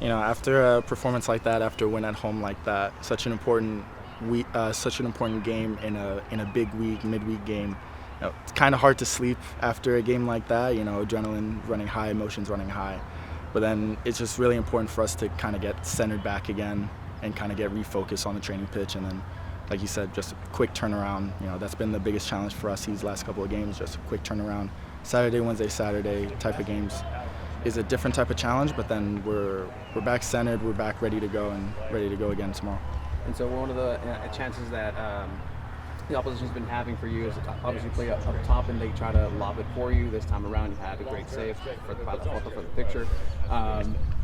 After a performance like that, after a win at home like that, such an important game in a big week, midweek game. It's kind of hard to sleep after a game like that. Adrenaline running high, emotions running high. But then it's just really important for us to kind of get centered back again and kind of get refocused on the training pitch. And then, like you said, just a quick turnaround. That's been the biggest challenge for us these last couple of games. Just a quick turnaround. Saturday, Wednesday, Saturday type of games is a different type of challenge, but then we're back centered, we're back ready to go and ready to go again tomorrow. And so one of the chances that the opposition's been having for you is obviously play up top and they try to lob it for you. This time around you had a great save for the picture.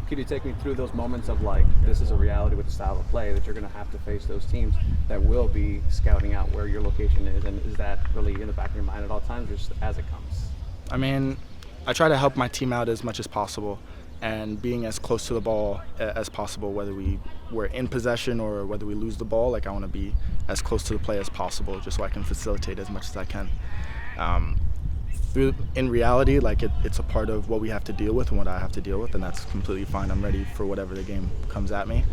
Could you take me through those moments of this is a reality with the style of play that you're going to have to face those teams that will be scouting out where your location is, and is that really in the back of your mind at all times, just as it comes? I try to help my team out as much as possible and being as close to the ball as possible, whether we're in possession or whether we lose the ball. I want to be as close to the play as possible just so I can facilitate as much as I can. In reality, it's a part of what we have to deal with and what I have to deal with, and that's completely fine. I'm ready for whatever the game comes at me,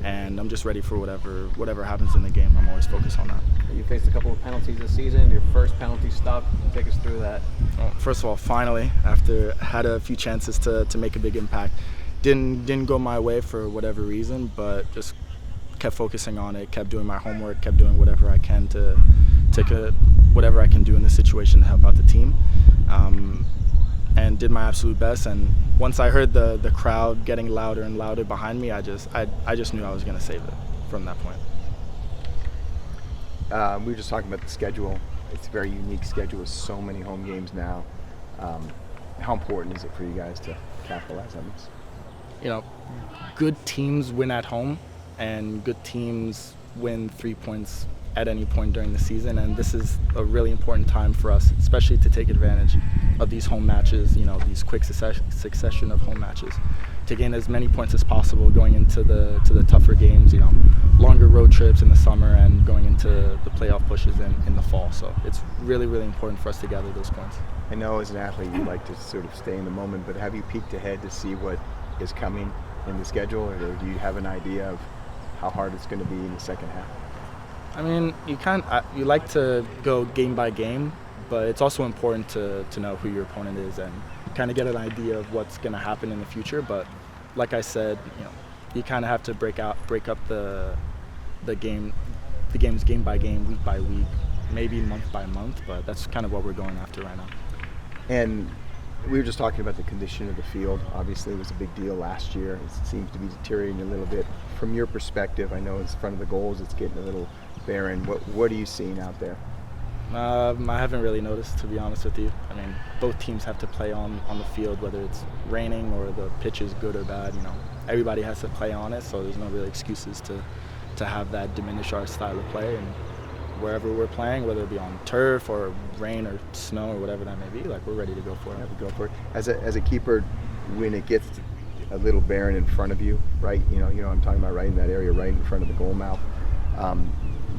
and I'm just ready for whatever happens in the game. I'm always focused on that. You faced a couple of penalties this season. Your first penalty stop. Take us through that. Well, first of all, finally, after had a few chances to make a big impact, didn't go my way for whatever reason, but just kept focusing on it, kept doing my homework, kept doing whatever I can to whatever I can do in this situation to help out the team, and did my absolute best. And once I heard the crowd getting louder and louder behind me, I just knew I was going to save it from that point. We were just talking about the schedule. It's a very unique schedule with so many home games now. How important is it for you guys to capitalize on this? Good teams win at home, and good teams win 3 points at any point during the season, and this is a really important time for us, especially to take advantage of these home matches, these quick succession of home matches, to gain as many points as possible going into the tougher games, longer road trips in the summer and going into the playoff pushes in the fall. So it's really, really important for us to gather those points. I know as an athlete you like to sort of stay in the moment, but have you peeked ahead to see what is coming in the schedule, or do you have an idea of how hard it's going to be in the second half? You like to go game by game, but it's also important to know who your opponent is and kind of get an idea of what's going to happen in the future. But like I said, you kind of have to break up the games game by game, week by week, maybe month by month. But that's kind of what we're going after right now. And we were just talking about the condition of the field. Obviously, it was a big deal last year. It seems to be deteriorating a little bit. From your perspective, I know in front of the goals, it's getting a little barren. What are you seeing out there? I haven't really noticed, to be honest with you. Both teams have to play on the field, whether it's raining or the pitch is good or bad. Everybody has to play on it, so there's no real excuses to have that diminish our style of play. And wherever we're playing, whether it be on turf or rain or snow or whatever that may be, we're ready to go for it. Yeah, we go for it. As a keeper, when it gets a little barren in front of you, right? I'm talking about right in that area, right in front of the goal mouth.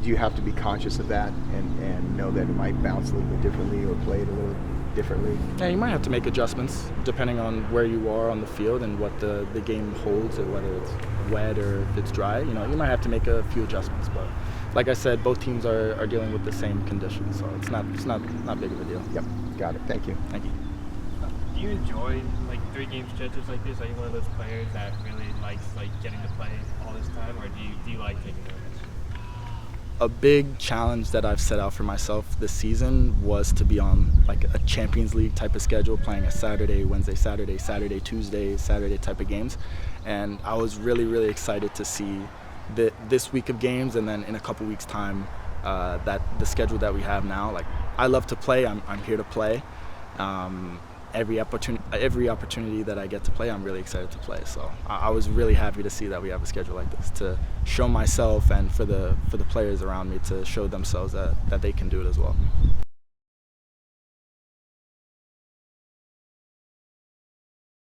Do you have to be conscious of that and know that it might bounce a little bit differently or play it a little differently? Yeah, you might have to make adjustments depending on where you are on the field and what the game holds, or whether it's wet or if it's dry. You might have to make a few adjustments, but like I said, both teams are dealing with the same conditions, so it's not big of a deal. Yep, got it. Thank you. Thank you. Do you enjoy 3-game stretches like this? Are you one of those players that really likes getting to play all this time, or do you like taking notes? A big challenge that I've set out for myself this season was to be on a Champions League type of schedule, playing a Saturday, Wednesday, Saturday, Tuesday, Saturday type of games. And I was really, really excited to see this week of games, and then in a couple weeks' time, that the schedule that we have now. I love to play. I'm here to play. Every opportunity that I get to play, I'm really excited to play. So I was really happy to see that we have a schedule like this, to show myself and for the players around me to show themselves that they can do it as well.